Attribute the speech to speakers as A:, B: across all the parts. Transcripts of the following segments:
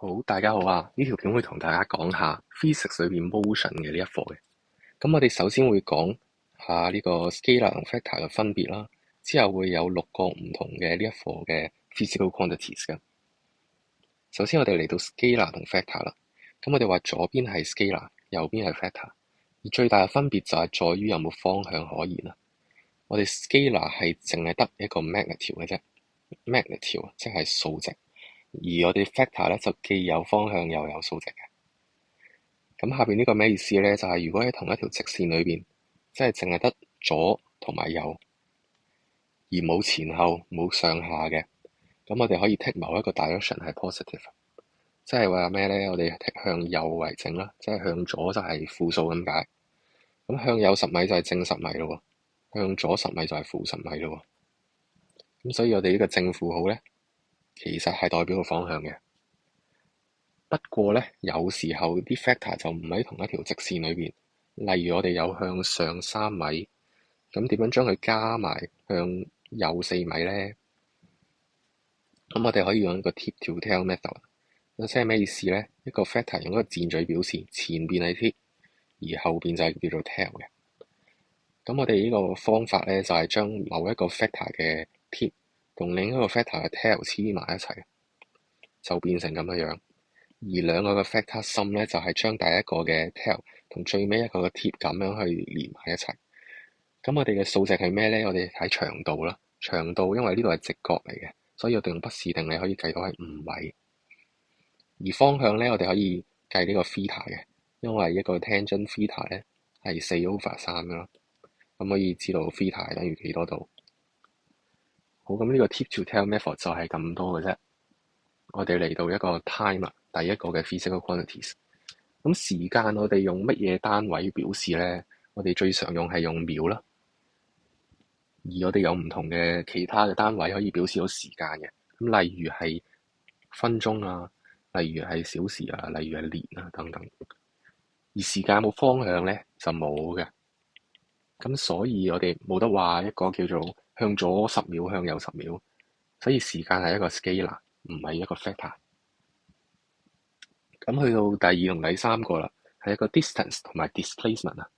A: 好，大家好啊！呢條片會同大家講下 physics 裏邊 motion 嘅呢一課嘅。咁我哋首先會講下呢個 scalar 同 vector 嘅分別啦，之後會有6個唔同嘅呢一課嘅 physical quantities 嘅。首先我哋嚟到 scalar 同 vector 啦。咁我哋話左邊係 scalar，右邊係 vector，而最大嘅分別就係在於有冇方向可言啦。我哋 scalar 係淨係得一個 magnitude 嘅啫，magnitude 即係數值。而我哋 vector 咧就既有方向又有數值嘅。咁下邊呢個咩意思咧？就係如果喺同一條直線裏邊，即係淨係得左同埋右，而冇前後冇上下嘅，咁我哋可以剔某一個 direction 係 positive，即係話咩咧？我哋剔向右為正啦，即係向左就係負數咁解。咁向右10米就係正10米咯，向左10米就係負10米咯。咁所以我哋呢個正負號咧，其實係代表個方向嘅。不過咧，有時候啲 vector 就唔喺同一條直線裏邊。例如我哋有向上3米，咁點樣將佢加埋向右4米咧？咁我哋可以用一個 tip to tail method。咁即係咩意思咧？一個 vector 用一個箭嘴表示，前邊係 tip，而後邊就係叫做 tail 嘅。咁我哋呢個方法咧，就係將某一個 vector 嘅 tip 同另一個 vector 嘅 tail 黐埋一齊，就變成咁樣樣。而兩個嘅 vector sum 咧，就係將第一個嘅 tail 同最尾一個嘅 tip 咁樣去連埋一齊。咁我哋嘅數值係咩咧？我哋睇長度啦。長度因為呢度係直角嚟嘅，所以我哋用畢氏定理可以計到係5米。而方向咧，我哋可以計呢個 theta 嘅，因為一個 tangent theta 咧係4/3㗎啦。咁可以知道 theta 係等於幾多度。好，咁呢個 tip to tail method 就係咁多嘅啫。我哋嚟到一個 time 啦，第一個嘅 physical quantities。咁時間我哋用乜嘢單位表示咧？我哋最常用係用秒啦。而我哋有唔同嘅其他嘅單位可以表示到時間嘅。咁例如係分鐘啊，例如係小時啊，例如係年啊等等。而時間冇方向咧就冇嘅。咁所以我哋冇得話一個叫做向左10秒，向右10秒。所以時間係一個 scalar，唔係一個 vector。咁去到第2同第3個啦，係一個 distance 同埋 displacement 啊。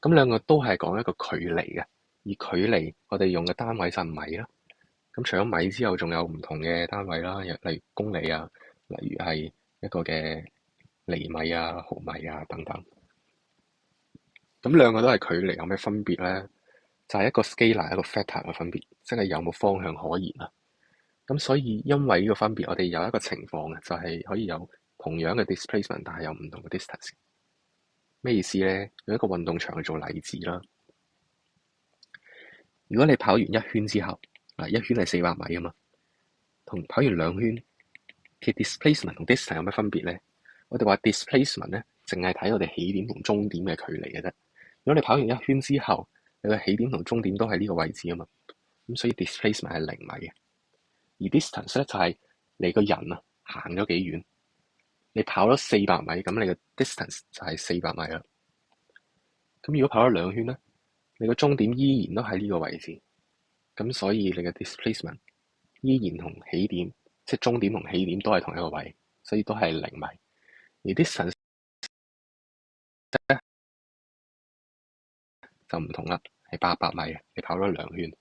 A: 咁兩個都係講一個距離嘅，而距離我哋用嘅單位就係米啦。咁除咗米之後，仲有唔同嘅單位啦，例如公里啊，例如係一個嘅厘米啊、毫米啊等等。咁兩個都係距離，有咩分別咧？就係一個 scalar 一個 vector 嘅分別，即係有冇方向可言啊。咁所以因為呢個分別，我哋有一個情況嘅，就係可以有同樣嘅 displacement，但係有唔同嘅 distance。咩意思咧？用一個運動場去做例子啦。如果你跑完一圈之後，一圈係400米啊嘛，同跑完2圈嘅 displacement 同 distance 有咩分別咧？我哋話 displacement 咧，淨係睇我哋起點同終點嘅距離嘅啫。如果你跑完一圈之後，你嘅起點同終點都喺呢個位置啊嘛，咁所以 displacement 係0米嘅。而 distance 咧就係你個人啊行咗幾遠，你跑咗400米，咁你嘅 distance 就係400米啦。咁如果跑咗2圈咧，你個終點依然都喺呢個位置，咁所以你嘅 displacement 依然同起點，即係終點同起點都係同一個位，所以都係0米。而 distance 咧就唔同啦，係800米，你跑咗2圈。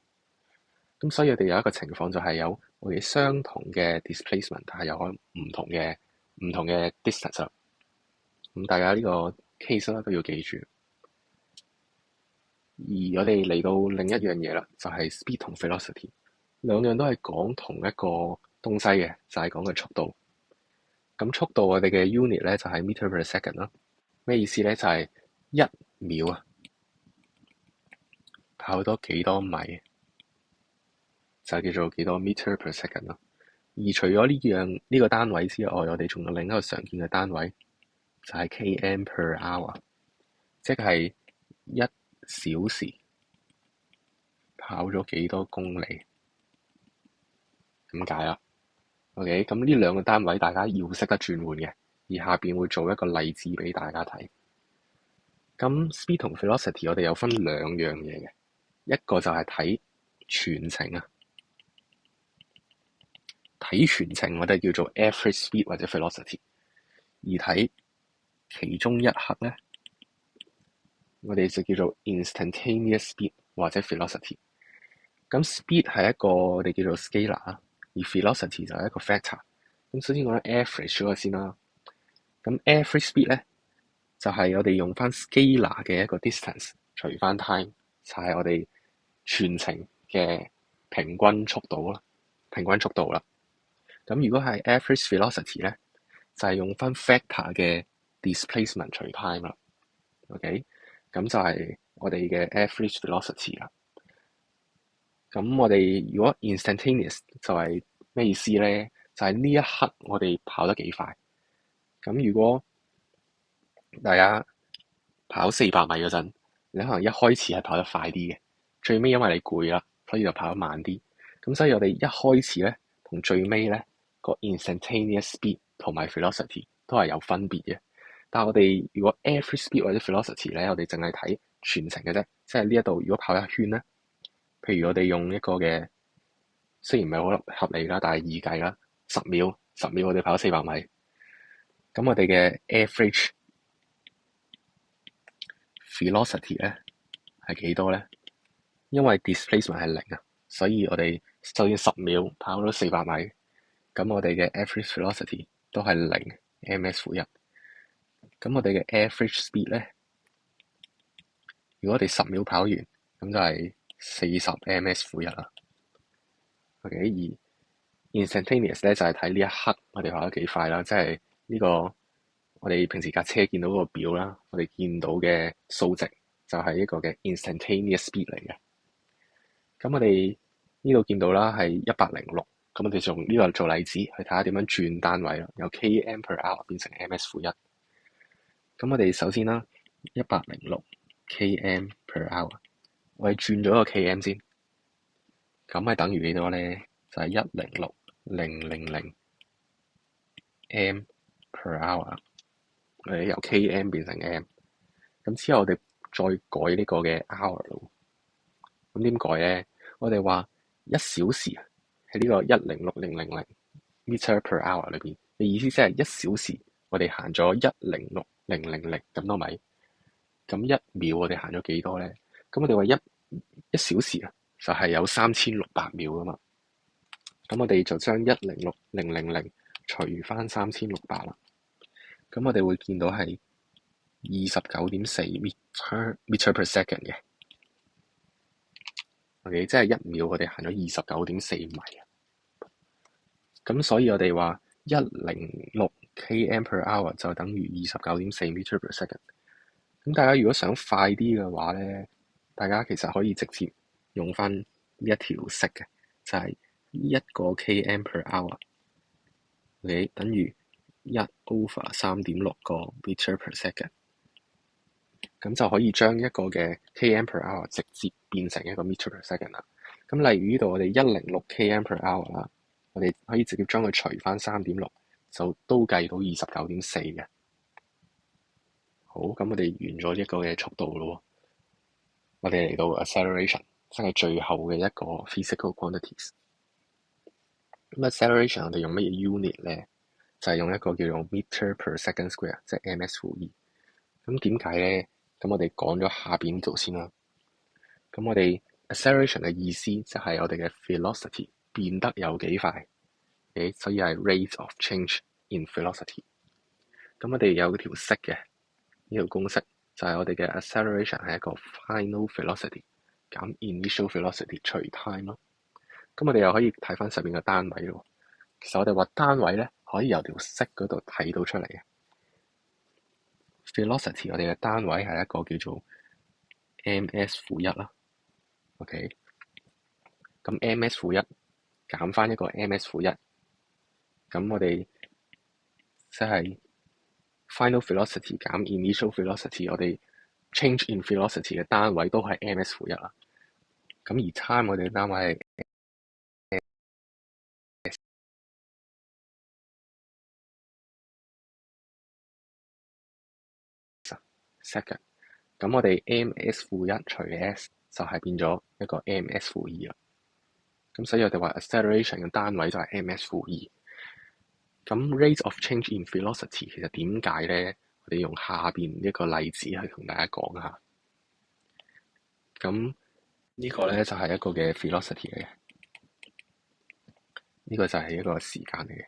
A: 咁所以我哋有一個情況就係有我哋相同嘅 displacement，但係有可能唔同嘅 distance。咁大家呢個 case 咧都要記住。而我哋嚟到另一樣嘢啦，就係 speed 同 velocity，兩樣都係講同一個東西嘅，就係講嘅速度。咁速度我哋嘅 unit 咧就係 meter per second 啦。咩意思咧？就係1秒啊，跑多幾多米，就叫做幾多 meter per second 啦。而除咗呢個單位之外，我哋仲有另一個常見嘅單位，就係 km per hour，即係1小時跑咗幾多公里咁解啦。OK，咁呢兩個單位大家要識得轉換嘅，而下邊會做一個例子俾大家睇。咁 speed 同 velocity 我哋有分兩樣嘢嘅，一個就係睇全程啊，睇全程我哋叫做 average speed 或者 velocity， 而睇其中一刻咧，我哋就叫做 instantaneous speed 或者 velocity。咁 speed 係一個我哋叫做 scalar 啦，而 velocity 就係一個 factor。咁首先講 average 嗰個先啦。咁 average speed 咧就係我哋用翻 scalar 嘅一個 distance 除翻 time， 就係我哋全程嘅平均速度啦。咁如果係 average velocity 咧，就係用翻 factor 嘅 displacement 除 time 啦。OK， 咁就係我哋嘅 average velocity 啦。咁我哋如果 instantaneous 就係咩意思咧？就係呢一刻我哋跑得幾快。咁如果大家跑400米嗰陣，你可能一開始係跑得快啲嘅，最尾因為你攰啦，所以就跑得慢啲。咁所以我哋一開始咧同最尾咧個 instantaneous speed 同埋 velocity 都係有分別嘅。但係我哋如果 average speed 或者 velocity 咧，我哋淨係睇全程嘅啫，即係呢一度如果跑一圈咧，譬如我哋用一個嘅，雖然唔係好合理啦，但係預計啦，10秒我哋跑400米，咁我哋嘅 average velocity 咧係幾多咧？因為 displacement 係零啊，所以我哋就算10秒跑到400米，咁我哋嘅 average velocity 都係0 ms/1。咁我哋嘅 average speed 咧，如果我哋10秒跑完，咁就係40 ms/1啦。OK， 而 instantaneous 咧就係睇呢一刻我哋跑得幾快啦，即係呢個我哋平時架車見到個表啦，我哋見到嘅數值就係一個嘅 instantaneous speed 嚟嘅。咁我哋呢度見到啦係106，咁我哋用呢個做例子去睇下點樣轉單位啦，由 km/h 變成 ms/1。咁我哋首先啦，106 km/h， 我哋轉咗個 km 先，咁係等於幾多咧？就係106,000 m/h， 我哋由 km 變成 m， 咁之後我哋再改呢個嘅 hour 咯。咁點改咧？我哋話1小時喺呢個106,000 meter/hour 裏邊嘅意思，即係1小時我哋行咗106,000咁多米。咁1秒我哋行咗幾多咧？咁我哋話一小時啊，就係有3600秒噶嘛。咁我哋就將106,000除翻3600啦。咁我哋會見到係29.4 meter per second 嘅。OK， 即係1秒我哋行咗29.4米啊。咁所以我哋話106 km/h 就等於29.4 meter per second。咁大家如果想快啲嘅話咧，大家其實可以直接用翻呢一條式嘅，就係1個 km/h， OK， 等於1 over 3.6個 meter per second。咁就可以將一個嘅 km/h 直接變成一個 meter per second 啦。咁例如呢度我哋106 km/h 啦，我哋可以直接將佢除翻3.6，就都計到29.4嘅。好，咁我哋完咗一個嘅速度咯。我哋嚟到 acceleration， 即係最後嘅一個 physical quantities。咁 acceleration 我哋用乜嘢 unit 咧？就係用一個叫做 meter per second square， 即係 ms/e。咁點解咧？咁我哋講咗下邊呢度先啦。咁我哋 acceleration 嘅意思就係我哋嘅 velocity 變得有幾快，所以係 rate of change in velocity。咁我哋有條式嘅，呢條公式就係我哋嘅 acceleration 係一個 final velocity 減 initial velocity 除 time 咯。咁我哋又可以睇翻上面嘅單位咯。其實我哋話單位咧可以由條式嗰度睇到出嚟嘅。velocity 我哋嘅單位係一個叫做 ms/1 啦。OK， 咁 ms/1 減翻一個 ms/1， 咁我哋即係 final velocity 減 initial velocity， 我哋 change in velocity 嘅單位都係 ms/1 啦。咁而 time 我哋嘅單位係 second。咁我哋 ms/1 除 s 就係變咗一個 ms/2啦。咁所以我哋話 acceleration 嘅單位就係 ms-2。咁 rate of change in velocity 其實點解咧？我哋用下邊一個例子去同大家講下。咁呢個咧就係一個嘅 velocity 嚟嘅，呢個就係一個時間嚟嘅。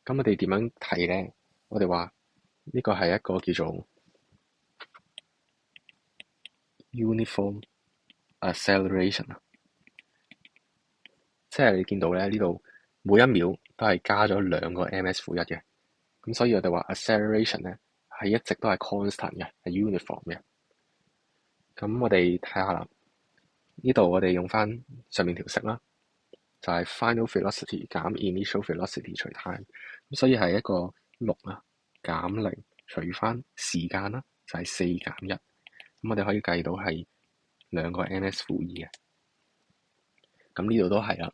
A: 咁我哋點樣睇咧？我哋話呢個係一個叫做 uniform acceleration 啊，即係你見到咧呢度每一秒都係加咗2個 ms-1嘅。咁所以我哋話 acceleration 咧係一直都係 constant 嘅，係 uniform 嘅。咁我哋睇下啦，呢度我哋用翻上面條式啦，就係 final velocity 減 initial velocity 除 time。咁所以係一個6啊減0除翻時間啦，就係4減1。咁我哋可以計到係2個 ms-2嘅。咁呢度都係啦，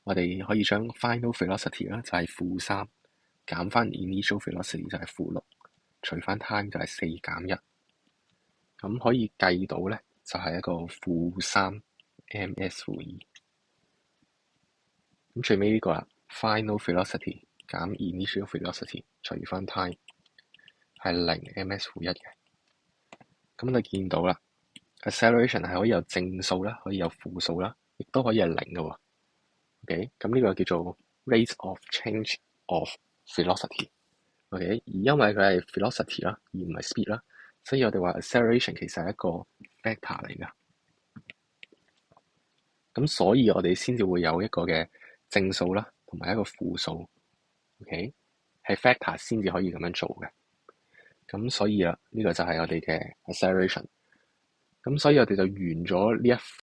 A: 我哋可以將 final velocity 啦就係-3減翻 initial velocity 就係-6除翻 time 就係4減1。咁可以計到咧就係一個-3 ms-2。咁最尾呢個啦 final velocity 減 initial velocity 除翻 time 係0 ms-1嘅。咁你見到啦 acceleration 係可以有正數啦，可以有負數啦，亦都可以係0嘅喎。OK， 咁呢個叫做 rate of change of velocity。OK， 而因為佢係 velocity 啦，而唔係 speed 啦，所以我哋話 acceleration 其實係一個 vector 嚟㗎。咁所以我哋先至會有一個嘅正數啦，同埋一個負數。OK， 係 vector 先至可以咁樣做嘅。咁所以啦，呢個就係我哋嘅 acceleration。咁所以我哋就完咗呢一